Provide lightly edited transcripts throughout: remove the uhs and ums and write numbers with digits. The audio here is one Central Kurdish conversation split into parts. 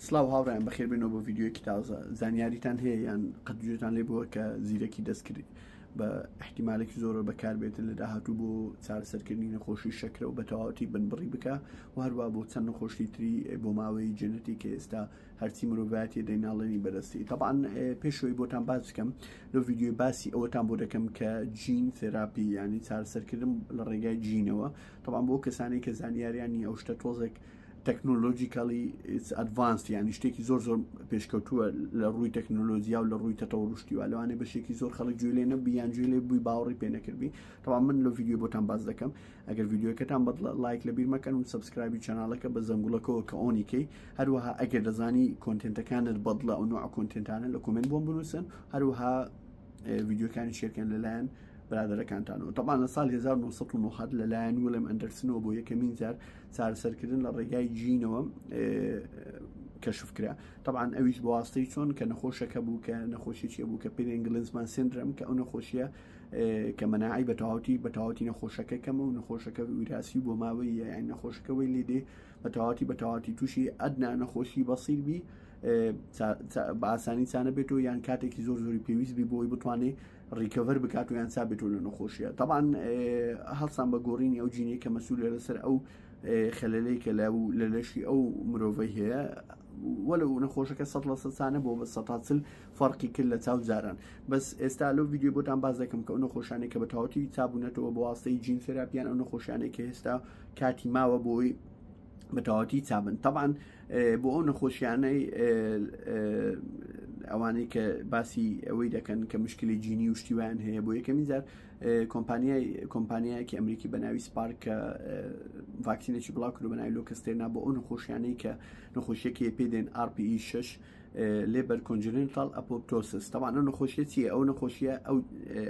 سلااو هاوڕیان بەخێر بێنەوە بۆ ڤیددیوەکی تازە زانیاریتان هەیە یان قەتگوێتان لێ بووە کە زیرەکی دەستکرد بە احتیمالێکی زۆر بەکاربێتن لە داهاتوو بۆ چارەسەرکردنی نەخۆشی شەکرە و بە تەواوەتی بنبڕی بکە و هەروە بۆ چەند نەخۆشی تری بۆ ماوەی جەنەتی کە ئێستا هەرچی مرۆڤایەتی دەیناڵێنی بەدەستی طبعاً پێشەوەی بۆتان باس بکەم لەو ڤیددیۆی باسی ئەوەتان بۆ دەکەم کە جین تێراپی ینی چارەسەرکردن لە ڕێگای جینەوە طبعاً بۆ کەسانی کە زانیاریانی ئەو شتە تۆزێک تەکنۆلۆجیکەڵی ئەدڤانس یانی شتێکی زۆر پێشکەوتووە لە ڕووی تەکنۆلۆژیا و لە ڕووی تەتەوڕشتیوە لەوانێ بەشێکی زۆر خەڵک گوێ لێ نەبی یان گوێ لێ بووی باوەڕی پێ نەکردبی طبعا من لە ڤیددیۆ بۆتان باز دەکەم ئەگەر ڤیددیۆکەتان بەدڵە لایک لەبیر مەکەن و سەبسکرایبی چەناڵەکە بە زەنگوڵەکەەوە کە ئۆنیکەی هەروەها ئەگەر دەزانی کۆنتنتەکانت بەدڵە ئەو نوع کۆنتنتانە لە کۆمنت بۆم بنووسن هەروەها ڤیددیۆکانی شێرکەن لەلایەن برادەرەکانتانەوە طبعا لە ساڵ 1990 لەلایەن ویلم ئەندەرسنەوە بۆ یەکەمین جار چارەسەرکردن لە ڕێگای جینەوە کەشف کرا طبعا ئەویش بە واستەی چۆن کە نەخۆشەکە بوو کە نەخۆشیی بوو کە پێنگلزمان سندرم کە ئەو نەخۆشیە کە مەناعی بەتەواوەتی نەخۆشەکە کەمە و نەخۆشەکە ویراسی بۆ ماوەی یان نەخۆشەکەەوەی لێدێ بەتەواوەتی تووشی ئەدنا نەخۆشی بەسییر بی بە ئاسانی چانە بێتەوە یان کاتێکی زۆری پێویست بی بۆی بتوانێت ڕیکەڤەر بکات و یان سابێتەوە لە نەخۆشیە طبعا هەڵسان بە گۆڕینی ئەو جینەی کە مەسوولە لەسەر ئەو خەلەلەی کە لە لەشی ئەو مرۆڤەی هەیە وەلو نەخۆشەکە 100% بۆ بە 100 فەرقی کرد لە چاو جاران بەس ئێستا لەو ڤیددیۆ بۆتان باز دەکەم کە ئەو نەخۆشانێک کە بەتەواوەتی چابوونەتەوە بە واستەی جین تێراپیان ئەو نەخۆشانێک کە هێستا کاتی ماوە بۆی بەتەواوەتی چابن طبعا بۆ ئەو نەخۆشیانەی ئەوانەی کە باسی ئەوەی دەکەن کە مشکلی جینی و شتیوان هەیە بۆ یەکەمین جار کۆمپانیایەکی ئەمریکی بەناوی سپارک کە ڤاکسینێکی بڵاو کرد بەناوی لۆکەستێرنا بۆ ئەو نەخۆشیانەی کە نەخۆشیەکی پێدێن RPE6 لێبەر کۆنجنتال ئەپۆپتۆسس طبعا ئەو نەخۆشیە چیە ئەو نەخۆشیە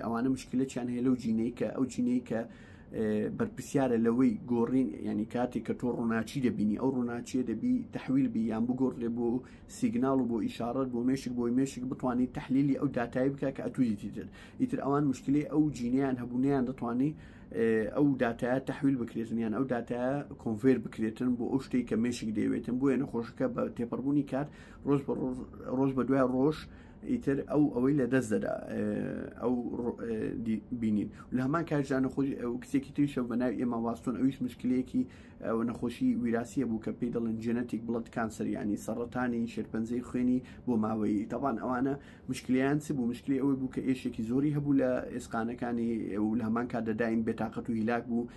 ئەوانە مشکلەتیان هەیە لەو جینەی کە ئەو جینەی کە بەرپرسیارە لەوەی گۆڕین ینی کاتێک کە تۆ ڕووناچی دەبینی ئەو ڕووناچیە دەبی تەحویل بی یان بگۆڕێ بۆ سیگنال و بۆ ئیشارەت بۆ مێشک بۆی مێشک بتوانانی تەحلیلی ئەو داتای بکە کە ئەتوویتی ئیتر ئەوان مشکلی ئەو جینیان هەبوونیان دەتوانانی ئەو داتایە تەحویل بکرێتن یان ئەو داتایە کۆنڤێر بکرێتن بۆ ئەو شتێک کە مێشک دەیەوێتن بۆیە نەخۆشەکە بە تێپەڕبوونی کات ڕۆژ بە دوای ڕۆژ ئیتر ئەوەی لە دەست دەدا ئەو بینین لە هەمان کارژانە خۆش ئەو کسێکی تریشە بەناوی ئێمە واستۆن ئەویش مشکلەیەکی نەخۆشی ویراسیە بوو کە پێی دەڵێن جێنەتیک بڵەت کانسەر ینی سەرەتانی شێرپەنجەی خوێنی بۆ ماوەی تاوان ئەوانە مشکلیان چ بوو مشکلی ئەوەی بوو کە ئێشێکی زۆری هەبوو لە ئێسقانەکانی و لە هەمان کات دەدایم بێتاقەت و هیلاک بوو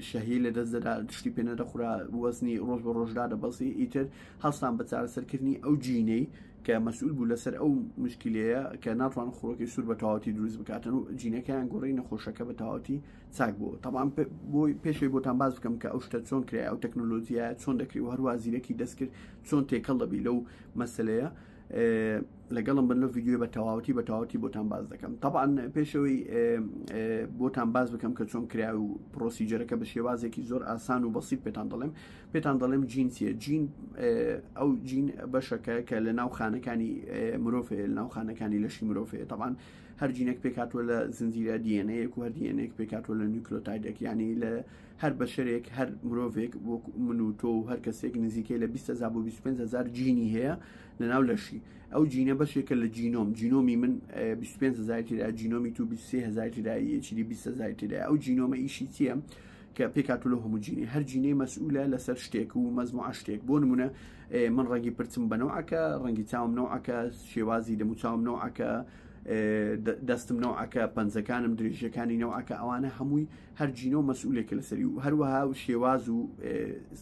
شەهی لە دەست دەدا شتی پێ نەدەخورا وەزنی ڕۆژ بە ڕۆژدا دەبەسی ئیتر هەڵسان بە چارەسەرکردنی ئەو جینەی کە مەسئول بوو لەسەر ئەو مشکلەیە کە ناتوان خۆڕۆکی سوور بە تەواوەتی دروست بکاتن و جینەکەیان گۆڕی نەخۆشەکە بە تەواوەتی چاک بوو طبعا بۆی پێشەوەی بۆتان باز بکەم کە ئەو شتە چۆن کرا ئەو تەکنۆلۆژیە چۆن دەکری و هەروە زیرەکی دەستکرد چۆن تێکەڵ دەبی لەو مەسلەیە لەگەڵم بن لەو ڤیددیۆ بە تەواوەتی بۆتان باز دەکەم طبعا پێشەوەی بۆتان باز بکەم کە چۆن کرا و پرۆسیجەرەکە بە شێوازێکی زۆر ئاسان و بەسیط پێتان دەڵێم جین چیە جین ئەو جین بەشەکە کە لە ناو خانەکانی مرۆڤ لە ناو خانەکانی لەشی مرۆڤەیە طبعا هەر جینێک پێکاتوە لە زنجیرە دیێنەیەک و هەر دیێنێک پێکاتوە لە نیوکلۆتایدێک ینی لە هەر بەشەرێک هەر مرۆڤێک بۆ من و تۆ و هەر کەسێک نزیکەی لە 20,000 بۆ 25,000 جینی هەیە لە ناو لەشی ئەو جینە بەشێکە لە جینۆمی من 25,000 تیدا جینۆمی تو 23,000 تیدایی یەکیدی 20,000 تیدا ئەو جینۆمە ئیشی چیە کە پێکاتوە لە هەموو هەر جینەی مەسئولە لەسەر شتێک و مەزموع شتێک بۆ نمونە من ڕەنگی پرچم بەنەوەکە ڕەنگی چاوم نەوەکە شێوازی دەموچاوم نەوەکە دەستم نەوەکە پەنجەکانم درێژەکانی نەوەکە ئەوانە هەمووی هەر جینۆ مەسئولێکە لەسەری و هەروەها شێواز و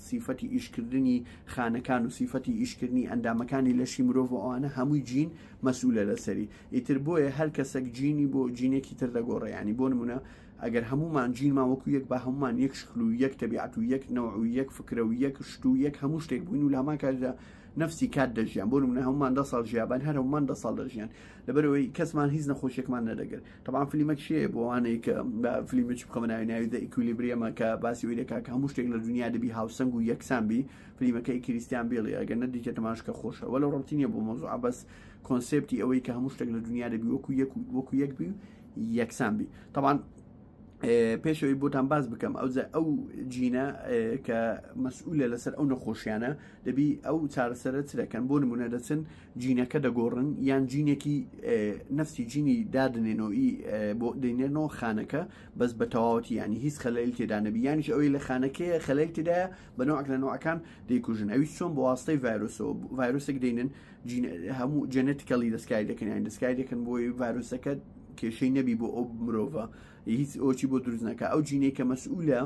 سیفەتی ئیشکردنی خانەکان و سیفەتی ئیشکردنی ئەندامەکانی لەشی مرۆڤ ئەوانە هەمووی جین مەسئولە لەسەری ئیتر بۆیە هەر کەسێک جینی بۆ جینێکی تر دەگۆڕێ ینی بۆ نمونە ئەگەر هەمومان جینمان وەکو یەک بە هەمومان یەک شکل و یەک تەبیعەت و یەک نەوع و یەک فکرە و یەک شت و یەک هەموو شتێک بووین و لە هەمان کاتدا نفسی کات دەژیان بۆ نمونە هەمومان 10 ساڵ ژیابان هەر هەمومان 10 ساڵ دەژیان لەبەرەوەی کەسمان هیچ نەخۆشیێکمان نەدەگەر طبعا فیلمێک شەیە بۆ ئەوانەی کە بە فیلمێکی بخەمە ناوی The Equilibrium کە باسی ئەوەی دەکات کە هەموو شتێک لە دنیا دەبی هاوسەنگ و یەکسان بی فیلمەکەی کریستیان بیڵی ئەگەر نەدیکە تەماشکە خۆشە وەلە ڕەبتی نییە بۆ مۆزوع بەس کۆنسێپتی ئەوەی کە هەموو شتێک لە دنیا دەبی وەکو یەک بی یەکسان بی طبعا پێشەوەی بۆتان باز بکەم ئەو جینە کە مەسئولە لەسەر ئەو نەخۆشیانە دەبی ئەو چارەسەرە چ دەکەن بۆ نمونە دەچن جینەکە دەگۆڕن یان جینێکی نفسی جینی دادنێنەوەی بۆ دەینێنەوە خانەکە بەس بە تەواوەتی ینی هیچ خەلەیل تێدا نەبی یانیش ئەوەی لە خانەکەیە خەلەیل تێدایە بە نەوەک لە نەوەکان دەیکوژن ئەوی چۆن بە واستەی ڤایرۆسەوە ڤایرۆسێک دەینن هەموو جەنێتیکەلی دەستکای دەکەن یان دەستکای دەکەن بۆی ڤایرۆسەکە کێشەی نەبی بۆ ئەو مرۆڤە هیچ ئۆچی بۆ دروست نەکە ئەو جینەی کە مەسئولە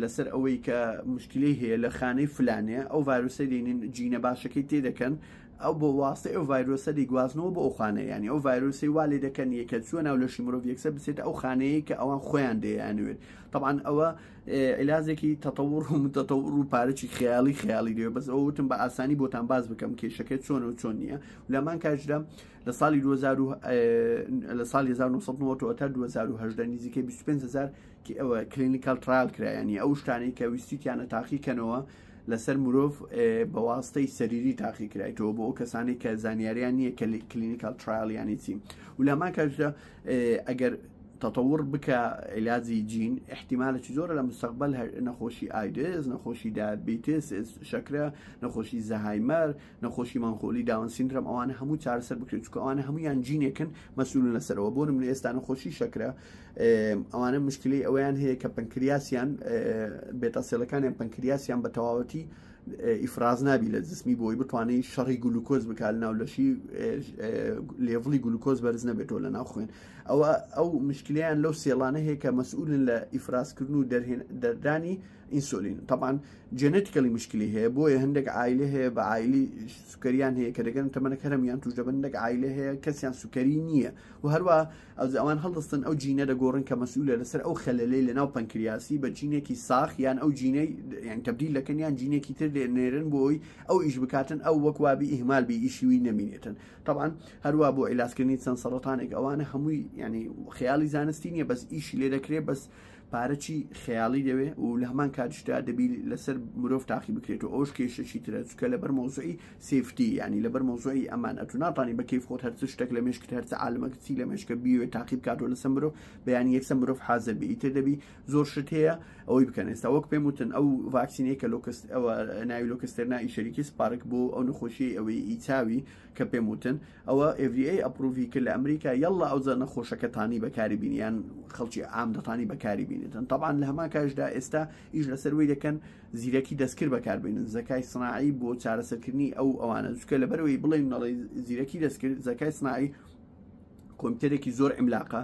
لەسەر ئەوەی کە مشکلەی هەیە لە خانەی فلانێ ئەو ڤایرۆسە دێنین جینە باشەکەی تێدەکەن ئەو بۆ واستە ئەو ڤایرۆسە دەیگوازنەوە بۆ ئەو خانەیە ینی ئەو ڤایرۆسی وا لێ دەکەن یەکە چوە ناو لەشی مرۆڤ یەکسەر بچێت ئەو خانەیە کە ئەوان خۆیان دەیانوێت طبعا ئەوە علاجێکی تەتەوڕ و متەتەوڕ و پارێکی خەیاڵی دەوێت بەس ئەوتم بە ئاسانی بۆتان باز بکەم کێشەکە چۆنە و چۆن نییە لەمان کاژدا لە ساڵی 1990 تا 2010 نزیکەی 25,000 ئەوە کلینیکال ترایل کرایانی ئەو شتانی کە ویستیانە تاقیکەنەوە لەسەر مرۆڤ بە واستەی سەریری تاقی کرایەوە بۆ ئەو کەسانی کە زانیاریان نییە کلینیکال ترایل یانی چیم و لەمان کاژدا ئەگەر تطور بکە علاجی جین احتیمالێکی زۆرە لە مستقبل نەخۆشی ئایدز نەخۆشی دایابێتیس شەکرە نەخۆشی زەهایمەر نەخۆشی مانخۆلی داون سیندرۆم ئەوانە هەموو چارەسەر بکرێت چونکە ئەوانە هەموویان جینێکن مەسئولن لەسەرەوە بۆ نمونە ئێستا نەخۆشی شەکرە ئەوانە مشکلی ئەویان هەیە کە پەنکریاسیان بێتاسێلەکانیان پەنکریاسیان بە تەواوەتی ئیفراز نابی لە جسمی بۆی بتوانێت شەڕی گلوکۆز بکات ناو لەشی لێڤڵی گلوکۆز بەرز نەبێتەوە لە ناو خوێن ئەو مشکلیان لەو سێڵانە هەیە کە مەسئولن لە ئیفرازکردن و دەردانی ئینسولین طبعا جێنێتیکەلی مشکلی هەیە بۆیە هەندێک عایلە هەیە بە عایلی سوکەریان هەیە کە دەگەن تەمەنە کەرەمیان توش دەبن هەندێک عایلە هەیە کەسیان سوکەری نییە و هەروە ئەوان هەڵدەستن ئەو جینە دەگۆڕن کە مەسئولە لەسەر ئەو خەلەلەی لە ناو پەنکریاسی بە جینێکی ساخ یان ئەو جینەی یان تەبدیل دەکەن یان جینێکی تر دێنێرن بۆی ئەو ئیش بکاتن ئەو وەکوابی ئیهمال بی ئیشیوی نەمینێتن طبعا هەروە بۆ عیلاسکردنی چەند سەرەتانێک ئەوانە هەمووی ینی خەیاڵی زانستی نییە بەس ئیشی لێ دەکرێت بەس پارەی خەیاڵی دەوێ و لە هەمان کاتشدا دەبی لەسەر مرۆڤ تاقی بکرێتەوە ئەوش کێشەشی ترە چکە لەبەر مۆزوعی سێفتی ینی لەبەر مۆزوعی ئەمانەت و ناتوانانی بە کەیف خۆت هەرچ شتێک لە مێشکت هەرچە عالمەکەچی لە مێشکە بیوێ تاقی بکاتەوە لەسەر مرۆڤ بەیانی یەکسەر مرۆڤ حازر بی ئیتر دەبی زۆر شت هەیە ئەوەی بکەن ئێستا وەک پێم وتن ئەو ڤاکسینەیە کە ئەوە ناوی لۆکستێرنای شەریکی سپارک بۆ ئەو نەخۆشی ئەوەی ئیچاوی کە پێم وتن ئەوە FDA ئەپروڤی کرد لە ئەمریکا یەڵا ئەو زە نەخۆشەکەتانی بەکاری بینیان خەڵکی عام دەتانی بەکاری بینێتن طبعا لە هەمان کاشدا ئێستا ئیش لەسەروەی دەکەن زیرەکی دەستکرد بەکاربێنن زەکای سناعی بۆ چارەسەرکردنی ئەوانە چکە لەبەرەوەی بڵێن نەڵی زیرەکی دەستکرد زەکای سناعی کۆمپیوتەرێکی زۆر ئەملاقە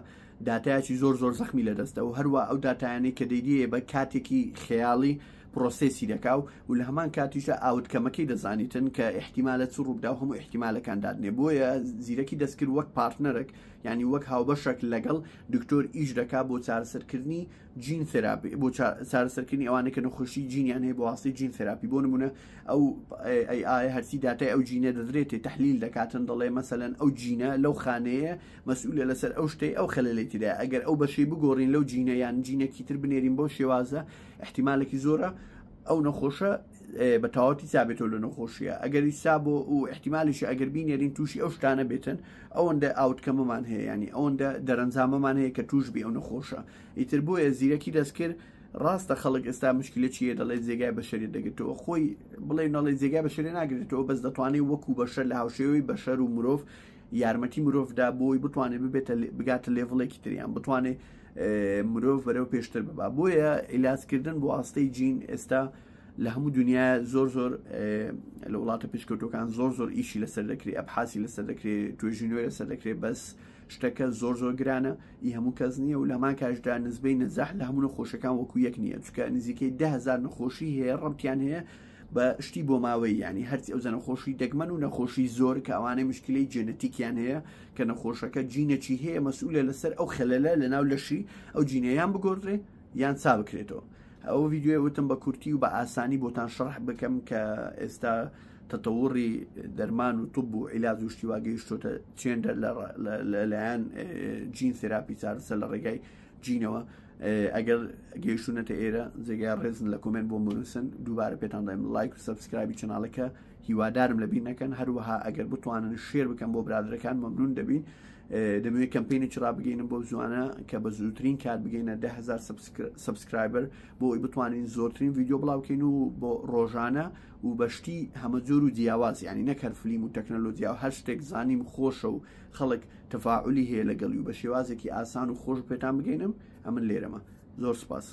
داتایکی زۆر زەخمی لە دەستە و هەروە ئەو داتایانەی کە دەیدیە بە کاتێکی خەیاڵی پرۆسێسی دەکاو و لە هەمان کاتیشە ئاوتکەمەکەی دەزانیتن کە احتیمالە چ ڕووبدا و هەموو احتیمالەکان دادنێ بۆیە زیرەکی دەستکرد وەک پارتنەرێک ینی وەک هاوبەشێک لەگەڵ دکتۆر ئیش دەکا بۆ چارەسەرکردنی جین تێراپی بۆ چارەسەرکردنی ئەوانە کە نەخۆشی جینیان هەیە بۆ واسطەی جین تێراپی بۆ نمونە ئەو ئایا هەرچی داتای ئەو جینە دەدرێتێ تەحلیل دەکاتن دەڵێ مەسەلەن ئەو جینە لەو خانەیە مەسئولە لەسەر ئەو شتەی ئەو خەلەلێتیدا ئەگەر ئەو بەشەی بگۆڕین لەو جینە یان جینێکی تر بنێرین بۆ شێوازە احتیمالێکی زۆرە ئەو نەخۆشە بە تەواوەتی چابێتەوە لە نەخۆشیە ئەگەر ئیسا بۆ و احتیمالیشی ئەگەر بینێرین تووشی ئەو شتانە بێتن ئەوەندە ئاوتکەمەمان هەیە ینی ئەوەندە دەرەنجامەمان هەیە کە توش بێ ئەو نەخۆشە ئیتر بۆیە زیرەکی دەستکرد ڕاستە خەڵک ئێستا مشکلە چیە دەڵێ جێگای بەشەری دەگرێتەوە خۆی بڵێ نەڵێ جێگای بەشەری ناگرێتەوە بەس دەتوانێت وەکو بەشەر لە هاوشێوەی بەشەر و مرۆڤ یارمەتی مرۆڤدا بۆی بتوانێت بگاتە لێڤڵێکی تریان بتوانێت مرۆڤ بەرەو پێشتر ببا بۆیە عیلاجکردن بۆ ئاستەی جین ئێستا لە هەموو دنیا زۆر لە وڵاتە پێشکەوتوەکان زۆر ئیشی لەسەر دەکرێت ئەبحاسی لەسەر دەکرێت توێژینەوەی لەسەر دەکرێت بەس شتەکە زۆر گرانە ئی هەموو کەس نییە و لەمان کاشدا نزبەی نەجاح لە هەموو نەخۆشەکان وەکو یەک نییە چکە نزیکەی 10,000 نەخۆشی هەیە ڕەبتیان هەیە بە شتی بۆ ماوەی ینی هەرچی ئەو نەخۆشی دەگمەن و نەخۆشی زۆر کە ئەوانەی مشکلەی جێنەتیکیان هەیە کە نەخۆشەکە جینێکی هەیە مەسئولە لەسەر ئەو خەلەلە لە ناو لەشی ئەو جینەیان بگۆڕێ یان چا بکرێتەوە ئەو ڤیددیۆی وتم بە کورتی و بە ئاسانی بۆتان شەڕح بکەم کە ئێستا تەتەوڕی دەرمان و توب و عیلاج و شتی واگەیشتۆتە چێندە لەلایەن جین تێراپی چارەسەر لە ڕێگای جینەوە ئەگەر گەیشتونەتە ئێرە جێگای ڕێزن لە کۆمنت بۆ بنووسن دووبارە پێتان دەیم لایک و سەبسکرایبی چناڵەکە هیوادارم لە بیر نەکەن. هەروەها ئەگەر بتوانن شێر بکەن بۆ برادەکان مەمنون دەبین. دەمەوێت کەمپینێکی ڕابگەینم بۆ زوانە کە بە زووترین کار بگەینە 10,000 سبسکرایبەر بۆ ئەوی بتوانین زۆرترین ڤیددیۆ بڵاوکەین و بۆ ڕۆژانە و بەشتی هەمە جۆر و جیاواز، یعنی نەکەر فلیم و تەکنەلۆجیا و هەر شتێک زانیم خۆشە و خەڵک تەفاعلی هەیە لەگەڵی و بە شێوازێکی ئاسان و خۆش پێتان بگەینم. ئەمن لێرەمە. زۆر سپاس.